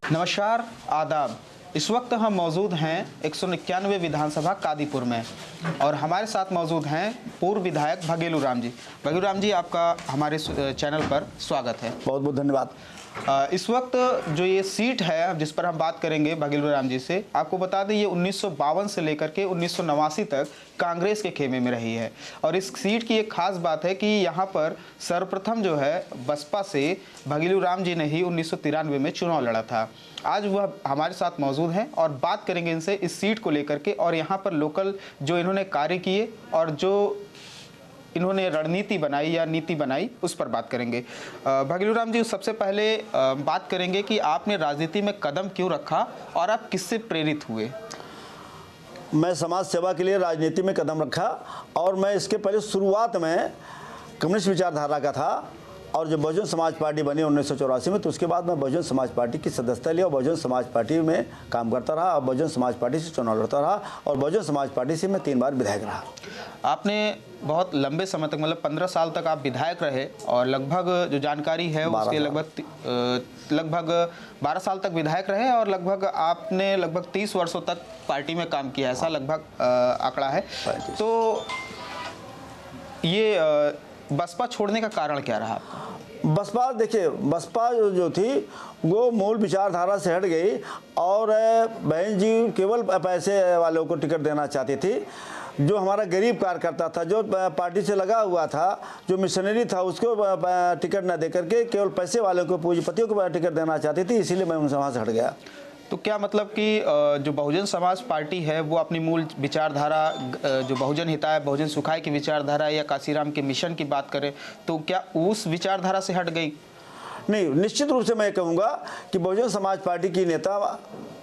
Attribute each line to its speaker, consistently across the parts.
Speaker 1: नमस्कार, आदाब। इस वक्त हम मौजूद हैं 191 विधानसभा कादीपुर में और हमारे साथ मौजूद हैं पूर्व विधायक भगेलू राम जी। भगेलू राम जी, आपका हमारे चैनल पर स्वागत है।
Speaker 2: बहुत बहुत धन्यवाद।
Speaker 1: इस वक्त जो ये सीट है जिस पर हम बात करेंगे भगेलू राम जी से, आपको बता दें ये 1952 से लेकर के 1989 तक कांग्रेस के खेमे में रही है। और इस सीट की एक खास बात है कि यहाँ पर सर्वप्रथम जो है बसपा से भगेलू राम जी ने ही 1993 में चुनाव लड़ा था। आज वह हमारे साथ मौजूद हैं और बात करेंगे इनसे इस सीट को लेकर के और यहाँ पर लोकल जो इन्होंने कार्य किए और जो इन्होंने रणनीति बनाई या नीति बनाई उस पर बात करेंगे। भगेलू राम जी, सबसे पहले बात करेंगे कि आपने राजनीति में कदम क्यों रखा और आप किससे प्रेरित हुए?
Speaker 2: मैं समाज सेवा के लिए राजनीति में कदम रखा और मैं इसके पहले शुरुआत में कम्युनिस्ट विचारधारा का था और जब बहुजन समाज पार्टी बनी 1984 में तो उसके बाद मैं बहुजन समाज पार्टी की सदस्यता लिया और बहुजन समाज पार्टी में काम करता रहा और बहुजन समाज पार्टी से चुनाव लड़ता रहा और बहुजन समाज पार्टी से मैं 3 बार विधायक रहा।
Speaker 1: आपने बहुत लंबे समय तक, मतलब 15 साल तक आप विधायक रहे और लगभग जो जानकारी है उसके लगभग 12 साल तक विधायक रहे और लगभग आपने 30 वर्षों तक पार्टी में काम किया, ऐसा लगभग आंकड़ा है। तो ये बसपा छोड़ने का कारण क्या रहा आपका?
Speaker 2: बसपा, देखिए, बसपा जो थी वो मूल विचारधारा से हट गई और बहन जी केवल पैसे वालों को टिकट देना चाहती थी। जो हमारा गरीब कार्यकर्ता था, जो पार्टी से लगा हुआ था, जो मिशनरी था, उसको टिकट न देकर के केवल पैसे वालों को, पूंजीपतियों को टिकट देना चाहती थी, इसीलिए मैं उनसे वहाँ से हट गया।
Speaker 1: तो क्या मतलब कि जो बहुजन समाज पार्टी है वो अपनी मूल विचारधारा, जो बहुजन हिताय बहुजन सुखाय की विचारधारा या काशीराम के मिशन की बात करें तो क्या उस विचारधारा से हट गई?
Speaker 2: नहीं, निश्चित रूप से मैं कहूँगा कि बहुजन समाज पार्टी की नेता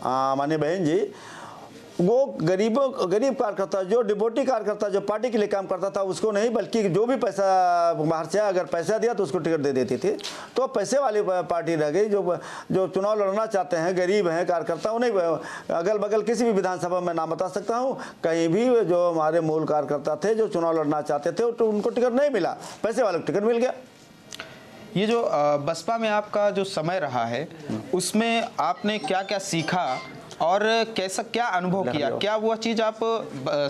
Speaker 2: माननीय बहन जी वो गरीब कार्यकर्ता, जो डिपोटी कार्यकर्ता, जो पार्टी के लिए काम करता था उसको नहीं, बल्कि जो भी पैसा बाहर से अगर पैसा दिया तो उसको टिकट दे देती थी। तो पैसे वाली पार्टी रह गई। जो चुनाव लड़ना चाहते हैं, गरीब हैं कार्यकर्ता, उन्हें अगल बगल किसी भी विधानसभा में नाम बता सकता हूँ, कहीं भी जो हमारे मूल कार्यकर्ता थे जो चुनाव लड़ना चाहते थे तो उनको टिकट नहीं मिला, पैसे वाले को टिकट मिल गया।
Speaker 1: ये जो बसपा में आपका जो समय रहा है उसमें आपने क्या क्या सीखा और कैसा क्या अनुभव किया? क्या वो चीज़ आप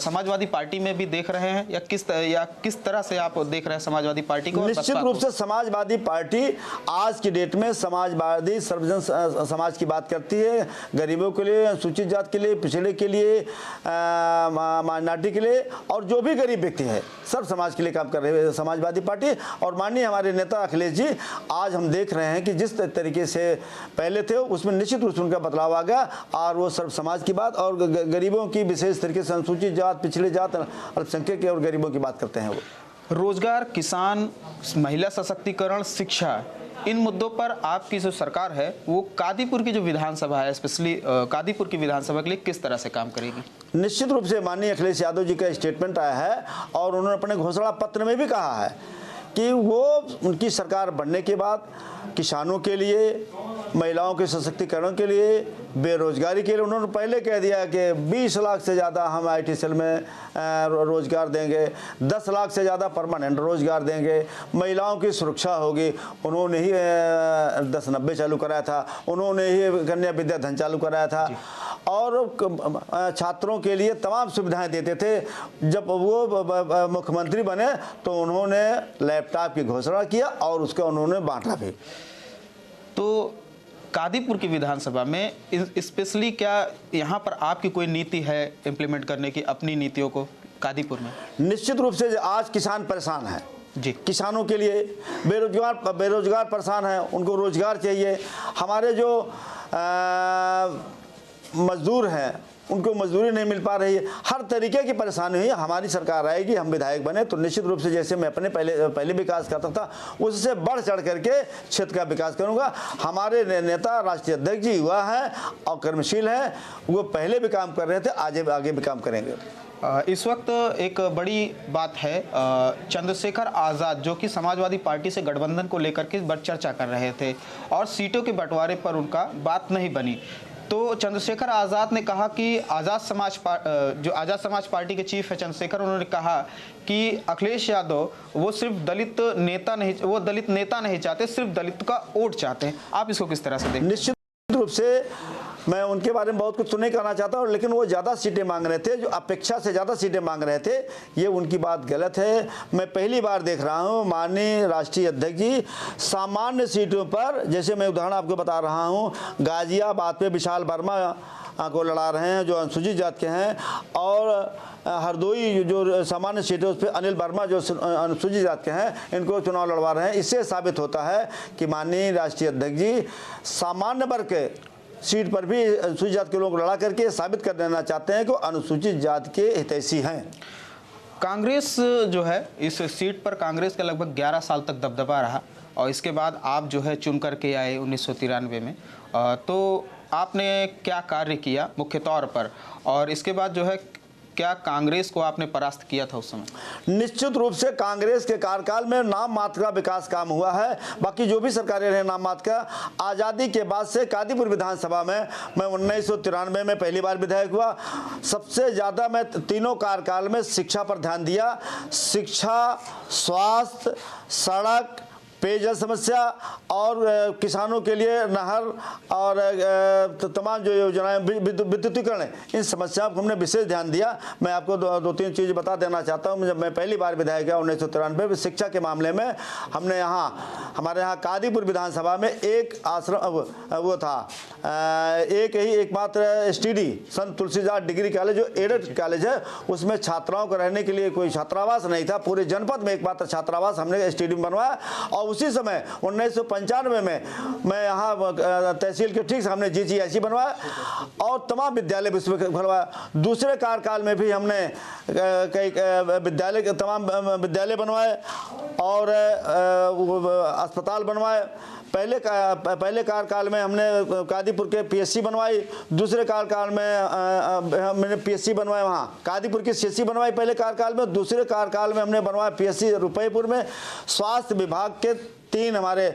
Speaker 1: समाजवादी पार्टी में भी देख रहे हैं या किस तरह से आप देख रहे हैं समाजवादी पार्टी को?
Speaker 2: निश्चित रूप से समाजवादी पार्टी आज की डेट में समाजवादी सर्वजन समाज की बात करती है, गरीबों के लिए, अनुसूचित जाति के लिए, पिछड़े के लिए, माइनॉरिटी के लिए और जो भी गरीब व्यक्ति है सब समाज के लिए काम कर रहे हैं समाजवादी पार्टी। और माननीय हमारे नेता अखिलेश जी, आज हम देख रहे हैं कि जिस तरीके से पहले थे उसमें निश्चित रूप से उनका बदलाव आ गया और वो सर्व समाज की बात और गरीबों की, विशेष तरीके से अनुसूचित जात, पिछड़े जात, अल्पसंख्यक और गरीबों की बात करते हैं। वो
Speaker 1: रोजगार, किसान, महिला सशक्तिकरण, शिक्षा, इन मुद्दों पर आपकी जो सरकार है वो कादीपुर की जो विधानसभा है, स्पेशली कादीपुर की विधानसभा के लिए किस तरह से काम करेगी?
Speaker 2: निश्चित रूप से माननीय अखिलेश यादव जी का स्टेटमेंट आया है और उन्होंने अपने घोषणा पत्र में भी कहा है कि वो उनकी सरकार बनने के बाद किसानों के लिए, महिलाओं के सशक्तिकरण के लिए, बेरोजगारी के लिए, उन्होंने पहले कह दिया कि 20 लाख से ज़्यादा हम IT सेल में रोजगार देंगे, 10 लाख से ज़्यादा परमानेंट रोजगार देंगे, महिलाओं की सुरक्षा होगी। उन्होंने ही 1090 चालू कराया था, उन्होंने ही कन्या विद्या धन चालू कराया था और छात्रों के लिए तमाम सुविधाएं देते थे। जब वो मुख्यमंत्री बने तो उन्होंने लैपटॉप की घोषणा किया और उसका उन्होंने बांटा भी।
Speaker 1: तो कादीपुर की विधानसभा में स्पेशली क्या यहाँ पर आपकी कोई नीति है इम्प्लीमेंट करने की, अपनी नीतियों को कादीपुर में?
Speaker 2: निश्चित रूप से आज किसान परेशान है
Speaker 1: जी,
Speaker 2: किसानों के लिए बेरोजगार परेशान है, उनको रोजगार चाहिए। हमारे जो मजदूर हैं उनको मजदूरी नहीं मिल पा रही है, हर तरीके की परेशानी हुई। हमारी सरकार आएगी, हम विधायक बने तो निश्चित रूप से जैसे मैं अपने पहले विकास करता था उससे बढ़ चढ़ करके क्षेत्र का विकास करूंगा। हमारे नेता राष्ट्रीय अध्यक्ष जी युवा हैं और कर्मशील हैं, वो पहले भी काम कर रहे थे, आगे भी काम करेंगे।
Speaker 1: इस वक्त एक बड़ी बात है, चंद्रशेखर आज़ाद जो कि समाजवादी पार्टी से गठबंधन को लेकर के बड़ी चर्चा कर रहे थे और सीटों के बंटवारे पर उनका बात नहीं बनी। तो चंद्रशेखर आज़ाद ने कहा कि आज़ाद समाज पार्टी के चीफ है चंद्रशेखर, उन्होंने कहा कि अखिलेश यादव वो सिर्फ दलित नेता नहीं चाहते, सिर्फ दलित का वोट चाहते हैं। आप इसको किस तरह से देखते हैं?
Speaker 2: निश्चित रूप से मैं उनके बारे में बहुत कुछ तो नहीं कहना चाहता हूँ, लेकिन वो ज़्यादा सीटें मांग रहे थे, जो अपेक्षा से ज़्यादा सीटें मांग रहे थे, ये उनकी बात गलत है। मैं पहली बार देख रहा हूँ माननीय राष्ट्रीय अध्यक्ष जी सामान्य सीटों पर, जैसे मैं उदाहरण आपको बता रहा हूँ, गाजियाबाद पे विशाल वर्मा को लड़ा रहे हैं जो अनुसूचित जात के हैं, और हरदोई जो सामान्य सीट है उस पर अनिल वर्मा जो अनुसूचित जात के हैं इनको चुनाव लड़वा रहे हैं। इससे साबित होता है कि माननीय राष्ट्रीय अध्यक्ष जी सामान्य वर्ग के सीट पर भी अनुसूचित जात के लोग लड़ा करके साबित कर देना चाहते हैं कि अनुसूचित जात के हितैषी हैं।
Speaker 1: कांग्रेस जो है इस सीट पर कांग्रेस का लगभग 11 साल तक दबदबा रहा, और इसके बाद आप जो है चुन करके आए 1993 में, तो आपने क्या कार्य किया मुख्य तौर पर, और इसके बाद जो है क्या कांग्रेस को आपने परास्त किया था उस समय?
Speaker 2: निश्चित रूप से कांग्रेस के कार्यकाल में नाम मात्र का विकास काम हुआ है, बाकी जो भी सरकारें रहे नाम मात्र का। आज़ादी के बाद से कादीपुर विधानसभा में मैं 1993 में पहली बार विधायक हुआ। सबसे ज़्यादा मैं तीनों कार्यकाल में शिक्षा पर ध्यान दिया। शिक्षा, स्वास्थ्य, सड़क, पेयजल समस्या और किसानों के लिए नहर और तमाम जो योजनाएं, विद्युतीकरण, इन समस्याओं को हमने विशेष ध्यान दिया। मैं आपको दो तीन चीज़ बता देना चाहता हूं। जब मैं पहली बार विधायक गया 1993 में, शिक्षा के मामले में हमने हमारे यहाँ कादीपुर विधानसभा में एक आश्रम वो था, एकमात्र STD संत तुलसीदास डिग्री कॉलेज जो एडेड कॉलेज है, उसमें छात्राओं को रहने के लिए कोई छात्रावास नहीं था। पूरे जनपद में एकमात्र छात्रावास हमने STD में बनवाया। और उसी समय 1995 में मैं यहाँ तहसील के ठीक सामने GGIC बनवाया और तमाम विद्यालय बनवाया। दूसरे कार्यकाल में भी हमने कई विद्यालय के तमाम विद्यालय बनवाए और अस्पताल बनवाए। पहले कार्यकाल में हमने कादीपुर के PSC बनवाई। दूसरे कार्यकाल में मैंने PSC बनवाया, वहाँ कादीपुर की CSC बनवाई पहले कार्यकाल में। दूसरे कार्यकाल में हमने बनवाया PSC रुपयेपुर में। स्वास्थ्य विभाग के 3 हमारे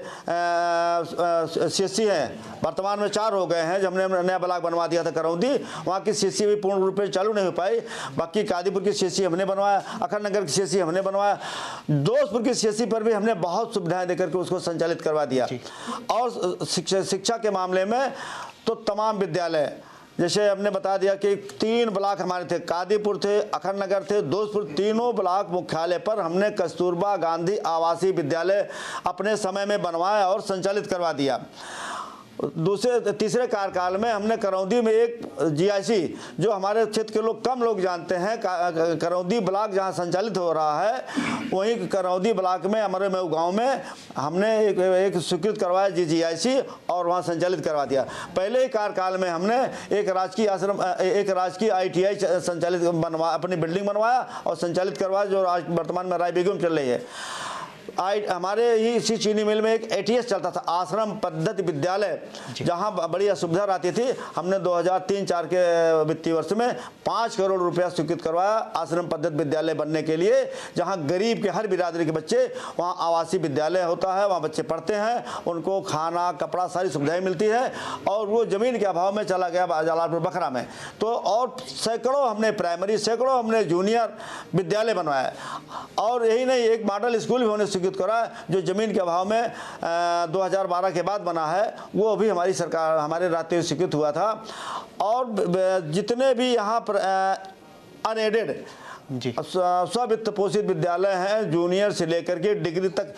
Speaker 2: CSC हैं, वर्तमान में 4 हो गए हैं। जब हमने नया ब्लॉक बनवा दिया था करौंदी, वहाँ की CSC भी पूर्ण रूप से चालू नहीं हो पाई। बाकी कादीपुर की CSC हमने बनवाया, अखंडनगर की CSC हमने बनवाया। दोस्तपुर की CSC पर भी हमने बहुत सुविधाएं देकर के उसको संचालित करवा दिया। और शिक्षा के मामले में तो तमाम विद्यालय, जैसे हमने बता दिया कि 3 ब्लॉक हमारे थे, कादीपुर थे, अखंडनगर थे, दोस्तपुर, तीनों ब्लॉक मुख्यालय पर हमने कस्तूरबा गांधी आवासीय विद्यालय अपने समय में बनवाया और संचालित करवा दिया। तीसरे कार्यकाल में हमने करौंदी में एक GIC, जो हमारे क्षेत्र के कम लोग जानते हैं, करौंदी ब्लॉक जहां संचालित हो रहा है, वहीं करौंदी ब्लॉक में हमारे मऊ गांव में हमने एक स्वीकृत करवाया GGIC और वहां संचालित करवा दिया। पहले ही कार्यकाल में हमने एक राजकीय ITI संचालित अपनी बिल्डिंग बनवाया और संचालित करवाया, जो वर्तमान में राय बेगम चल रही है। हमारे ही इसी चीनी मिल में एक ATS चलता था, आश्रम पद्धति विद्यालय, जहां बड़ी असुविधा रहती थी। हमने 2003-04 के वित्तीय वर्ष में 5 करोड़ रुपया स्वीकृत करवाया आश्रम पद्धति विद्यालय बनने के लिए, जहां गरीब के हर बिरादरी के बच्चे, वहां आवासीय विद्यालय होता है, वहां बच्चे पढ़ते हैं, उनको खाना, कपड़ा, सारी सुविधाएं मिलती है। और वो जमीन के अभाव में चला गया जलालपुर बखरा में। तो और सैकड़ों हमने प्राइमरी, सैकड़ों हमने जूनियर विद्यालय बनवाया। और यही नहीं, एक मॉडल स्कूल भी होने करा जो जमीन के अभाव में 2012 के बाद बना है, वो अभी हमारी सरकार, हमारे रहते हुए स्वीकृत हुआ था। और जितने भी यहाँ पर अनएडेड स्व-वित्त पोषित विद्यालय हैं, जूनियर से लेकर के डिग्री तक,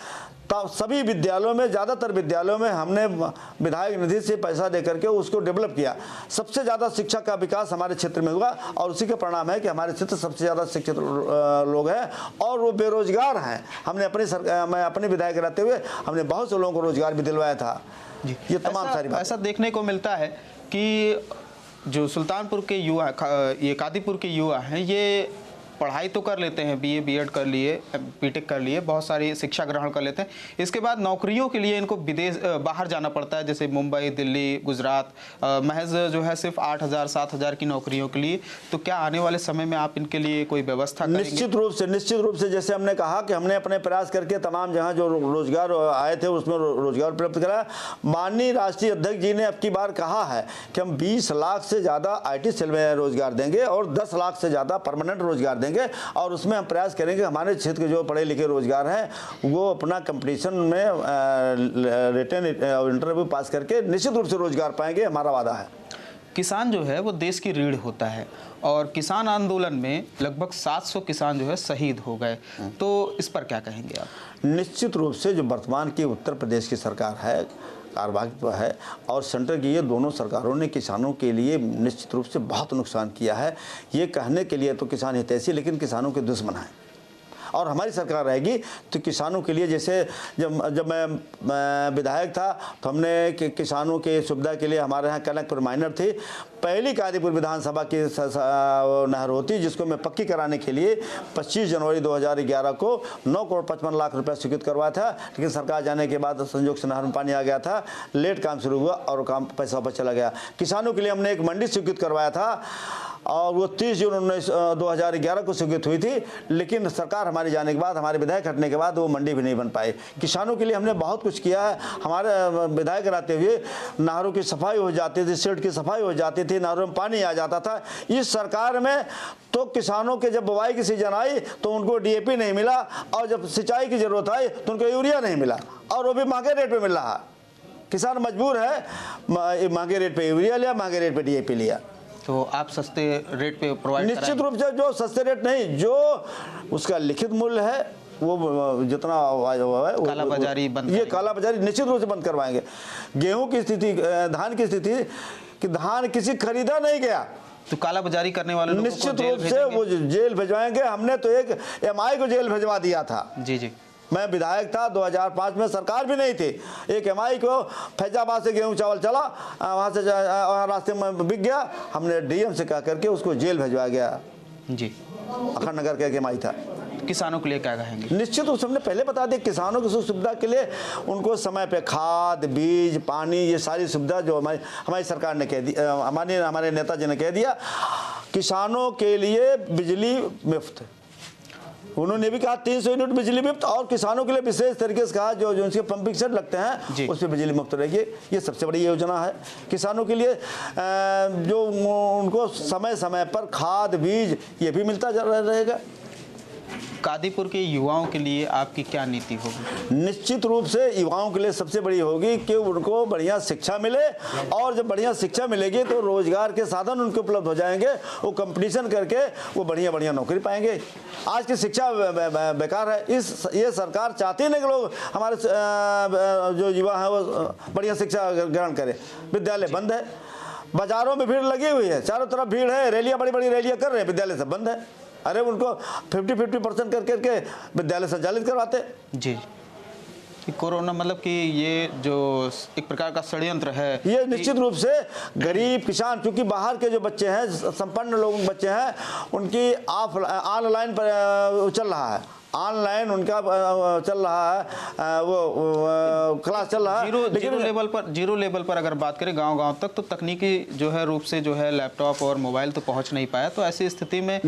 Speaker 2: सभी विद्यालयों में, ज़्यादातर विद्यालयों में हमने विधायक निधि से पैसा देकर के उसको डेवलप किया। सबसे ज़्यादा शिक्षा का विकास हमारे क्षेत्र में हुआ और उसी का परिणाम है कि हमारे क्षेत्र सबसे ज़्यादा शिक्षित लोग हैं और वो बेरोजगार हैं। हमने मैं अपने विधायक रहते हुए हमने बहुत से लोगों को रोजगार भी दिलवाया था। जी, ये तमाम सारी बात।
Speaker 1: ऐसा देखने को मिलता है कि जो सुल्तानपुर के युवा, ये कादीपुर के युवा हैं, ये पढ़ाई तो कर लेते हैं, BA B.Ed कर लिए, B.Tech कर लिए, बहुत सारी शिक्षा ग्रहण कर लेते हैं। इसके बाद नौकरियों के लिए इनको बाहर जाना पड़ता है, जैसे मुंबई, दिल्ली, गुजरात, महज जो है सिर्फ 8,000-7,000 की नौकरियों के लिए। तो क्या आने वाले समय में आप इनके लिए कोई व्यवस्था करेंगे?
Speaker 2: निश्चित रूप से जैसे हमने कहा कि हमने अपने प्रयास करके तमाम जहाँ जो रोजगार आए थे उसमें रोजगार उपलब्ध कराया। माननीय राष्ट्रीय अध्यक्ष जी ने अब की बार कहा है कि हम 20 लाख से ज़्यादा IT सेल में रोजगार देंगे और 10 लाख से ज़्यादा परमानेंट रोजगार देंगे। देंगे और उसमें हम प्रयास करेंगे हमारे क्षेत्र के जो पढ़े लिखे रोजगार हैं वो अपना कंपटीशन में रिटर्न इंटरव्यू पास करके निश्चित रूप से रोजगार पाएंगे, हमारा वादा है।
Speaker 1: किसान जो है वो देश की रीढ़ होता है और किसान आंदोलन में लगभग 700 किसान जो है शहीद हो गए, तो इस पर क्या कहेंगे आप?
Speaker 2: निश्चित रूप से जो वर्तमान की उत्तर प्रदेश की सरकार है, कार्यभाग है, और सेंटर की, ये दोनों सरकारों ने किसानों के लिए निश्चित रूप से बहुत नुकसान किया है। ये कहने के लिए तो किसान हितैषी, लेकिन किसानों के दुश्मन हैं। और हमारी सरकार रहेगी तो किसानों के लिए, जैसे जब मैं विधायक था तो हमने किसानों के सुविधा के लिए हमारे यहाँ कनकपुर माइनर थी, पहली कादीपुर विधानसभा की नहर होती जिसको मैं पक्की कराने के लिए 25 जनवरी 2011 को 9,55,00,000 रुपये स्वीकृत करवाया था, लेकिन सरकार जाने के बाद संयोग से नहर में पानी आ गया था, लेट काम शुरू हुआ और काम पैसा वापस चला गया। किसानों के लिए हमने एक मंडी स्वीकृत करवाया था और वो 30 जून 2011 को स्वीकृत हुई थी, लेकिन सरकार हमारे जाने के बाद, हमारे विधायक हटने के बाद वो मंडी भी नहीं बन पाई। किसानों के लिए हमने बहुत कुछ किया है। हमारे विधायक रहते हुए नहरों की सफाई हो जाती थी, शेड की सफाई हो जाती थी, नहरों में पानी आ जाता था। इस सरकार में तो किसानों के जब बुवाई की सीजन आई तो उनको DAP नहीं मिला, और जब सिंचाई की जरूरत आई तो उनको यूरिया नहीं मिला, और वो भी महंगे रेट पे मिल रहा है। किसान मजबूर है, महंगे रेट पे यूरिया लिया, महंगे रेट पे DAP लिया।
Speaker 1: तो आप सस्ते रेट पे प्रोवाइड
Speaker 2: निश्चित रूप से, जो सस्ते रेट नहीं, जो उसका लिखित मूल्य है वो जितना है,
Speaker 1: काला बाजारी बंद,
Speaker 2: ये काला बाजारी निश्चित रूप से बंद करवाएंगे। गेहूं की स्थिति, धान की स्थिति कि धान किसी खरीदा नहीं गया,
Speaker 1: तो काला बाजारी करने वाले लोगों को
Speaker 2: निश्चित रूप से वो जेल भिजवाएंगे। हमने तो एक MI को जेल भिजवा दिया था।
Speaker 1: जी जी,
Speaker 2: मैं विधायक था, 2005 में सरकार भी नहीं थी, एक MI को फैजाबाद से गेहूं चावल चला, वहाँ से रास्ते में बिक गया, हमने DM से कह करके उसको जेल भिजवाया गया
Speaker 1: जी।
Speaker 2: अखंड नगर का एक MI था।
Speaker 1: किसानों के लिए क्या कहेंगे?
Speaker 2: निश्चित रूप से हमने पहले बता दिया, किसानों की सुख सुविधा के लिए उनको समय पे खाद, बीज, पानी, ये सारी सुविधा जो हमारी सरकार ने कह दी, हमारे नेताजी ने कह दिया। किसानों के लिए बिजली मुफ्त, उन्होंने भी कहा 300 यूनिट बिजली मुफ्त, और किसानों के लिए विशेष तरीके से कहा जो उनके पंपिंग सेट लगते हैं उस पर बिजली मुफ्त रहेगी। ये सबसे बड़ी योजना है किसानों के लिए। जो उनको समय समय पर खाद, बीज ये भी मिलता रहेगा।
Speaker 1: कादीपुर के युवाओं के लिए आपकी क्या नीति होगी?
Speaker 2: निश्चित रूप से युवाओं के लिए सबसे बड़ी होगी कि उनको बढ़िया शिक्षा मिले, और जब बढ़िया शिक्षा मिलेगी तो रोजगार के साधन उनको उपलब्ध हो जाएंगे, वो कंपटीशन करके वो बढ़िया बढ़िया नौकरी पाएंगे। आज की शिक्षा बेकार है। ये सरकार चाहती है ना कि लोग हमारे जो युवा हैं वो बढ़िया शिक्षा ग्रहण करें। विद्यालय बंद है, बाजारों में भीड़ लगी हुई है, चारों तरफ भीड़ है, रैलियाँ बड़ी बड़ी रैलियाँ कर रहे हैं, विद्यालय सब बंद है। अरे उनको 50% करके विद्यालय संचालित करवाते।
Speaker 1: जी, कोरोना मतलब कि ये जो एक प्रकार का षड्यंत्र है,
Speaker 2: ये निश्चित रूप से गरीब किसान, चूंकि बाहर के जो बच्चे हैं, संपन्न लोगों के बच्चे हैं, उनकी ऑनलाइन पर चल रहा है, ऑनलाइन उनका चल रहा है, वो क्लास चल रहा है।
Speaker 1: जीरो लेवल पर अगर बात करें गांव-गांव तक, तो तकनीकी जो है रूप से जो है लैपटॉप और मोबाइल तो पहुंच नहीं पाया। तो ऐसी स्थिति में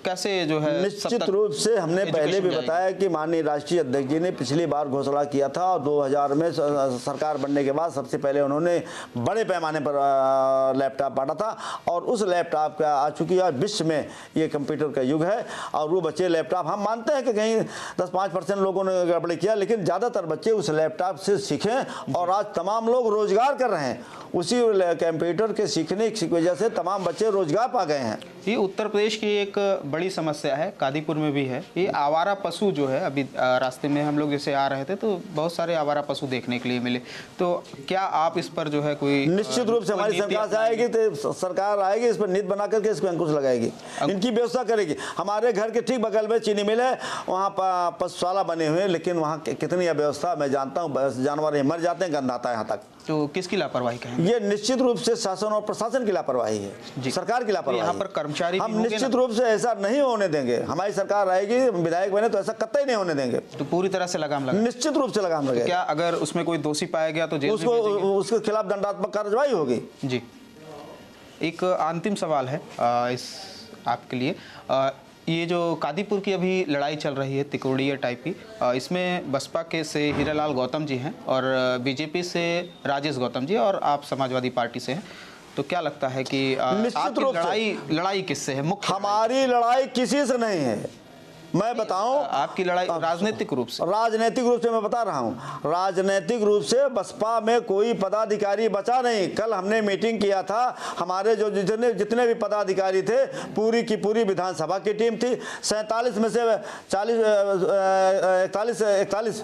Speaker 1: कैसे जो है
Speaker 2: निश्चित रूप से हमने पहले भी बताया कि माननीय राष्ट्रीय अध्यक्ष जी ने पिछली बार घोषणा किया था, और 2000 में सरकार बनने के बाद सबसे पहले उन्होंने बड़े पैमाने पर लैपटॉप बांटा था, और उस लैपटॉप का आ चुकी है विश्व में ये कंप्यूटर का युग है। और वो बच्चे लैपटॉप, हम मानते हैं कि कहीं 10-5% लोगों ने गड़बड़ी किया, लेकिन ज़्यादातर बच्चे उस लैपटॉप से सीखें, और आज तमाम लोग रोजगार कर रहे हैं उसी कंप्यूटर के सीखने की वजह से तमाम बच्चे रोजगार पा गए हैं।
Speaker 1: ये उत्तर प्रदेश की एक बड़ी समस्या है, कादीपुर में भी है। ये आवारा पशु जो है, अभी रास्ते में हम लोग जैसे आ रहे थे तो बहुत सारे आवारा पशु देखने के लिए मिले। तो क्या आप इस पर जो है कोई
Speaker 2: निश्चित रूप से हमारी सरकार से आएगी तो सरकार आएगी, इस पर नीति बना करके इस पर अंकुश लगाएगी, इनकी व्यवस्था करेगी। हमारे घर के ठीक बगल में चीनी मिल है, वहाँ पर पशुशाला बने हुए हैं, लेकिन वहाँ कितनी अव्यवस्था मैं जानता हूँ, जानवर मर जाते हैं, गंद आता है यहाँ तक।
Speaker 1: तो किसकी लापरवाही कहेंगे?
Speaker 2: ये निश्चित रूप से शासन और प्रशासन की लापरवाही है, सरकार की लापरवाही।
Speaker 1: यहाँ पर कर्मचारी
Speaker 2: हम निश्चित रूप से ऐसा नहीं होने देंगे। हमारी सरकार आएगी, विधायक बने तो ऐसा कतई नहीं होने देंगे।
Speaker 1: तो पूरी तरह से लगाम लगा,
Speaker 2: निश्चित रूप से लगाम लगेगा।
Speaker 1: क्या अगर उसमें कोई दोषी पाया गया तो जेल में भेजेंगे?
Speaker 2: उसके खिलाफ दंडात्मक कार्रवाई होगी।
Speaker 1: जी, एक अंतिम सवाल है इस आपके लिए। ये जो कादीपुर की अभी लड़ाई चल रही है, तिकोड़िया टाइप की, इसमें बसपा के से हीरालाल गौतम जी हैं और बीजेपी से राजेश गौतम जी, और आप समाजवादी पार्टी से हैं। तो क्या लगता है कि
Speaker 2: निश्चित
Speaker 1: आपकी
Speaker 2: रूप से
Speaker 1: लड़ाई किससे है? मुख्य
Speaker 2: हमारी लड़ाई किसी से नहीं है। मैं बताऊं,
Speaker 1: आपकी लड़ाई राजनीतिक रूप से?
Speaker 2: राजनीतिक रूप से मैं बता रहा हूं, राजनीतिक रूप से बसपा में कोई पदाधिकारी बचा नहीं। कल हमने मीटिंग किया था, हमारे जो जितने भी पदाधिकारी थे, पूरी की पूरी विधानसभा की टीम थी। 47 में से 41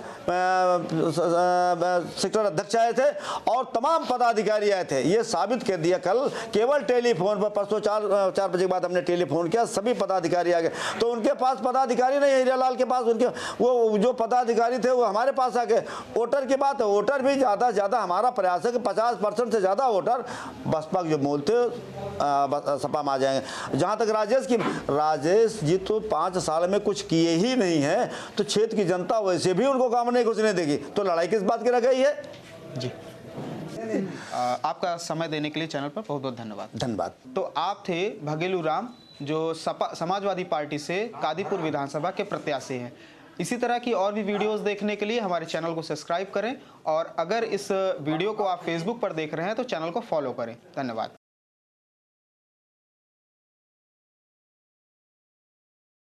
Speaker 2: सेक्टर अध्यक्ष आए थे और तमाम पदाधिकारी आए थे। ये साबित कर दिया कल, केवल टेलीफोन पर, परसों 4 बजे के बाद हमने टेलीफोन किया, सभी पदाधिकारी आ गए। तो उनके पास पदाधिकारी नहीं है, हीरालाल के पास, उनके वो जो पदाधिकारी थे वो हमारे पास आ गए। वोटर की बात है, वोटर भी ज़्यादा से ज़्यादा हमारा प्रयास है कि 50% से ज़्यादा वोटर बसपा के जो बोलते सपा में आ जाएंगे। जहाँ तक राजेश जी तो 5 साल में कुछ किए ही नहीं है, तो क्षेत्र की जनता वैसे भी उनको काम नहीं घुसने देगी, तो लड़ाई किस बात की रह गई है?
Speaker 1: जी, आपका समय देने के लिए चैनल पर बहुत बहुत धन्यवाद।
Speaker 2: धन्यवाद।
Speaker 1: तो आप थे भगेलू राम, जो समाजवादी पार्टी से कादीपुर विधानसभा के प्रत्याशी हैं। इसी तरह की और भी वीडियोस देखने के लिए हमारे चैनल को सब्सक्राइब करें, और अगर इस वीडियो को आप फेसबुक पर देख रहे हैं तो चैनल को फॉलो करें। धन्यवाद।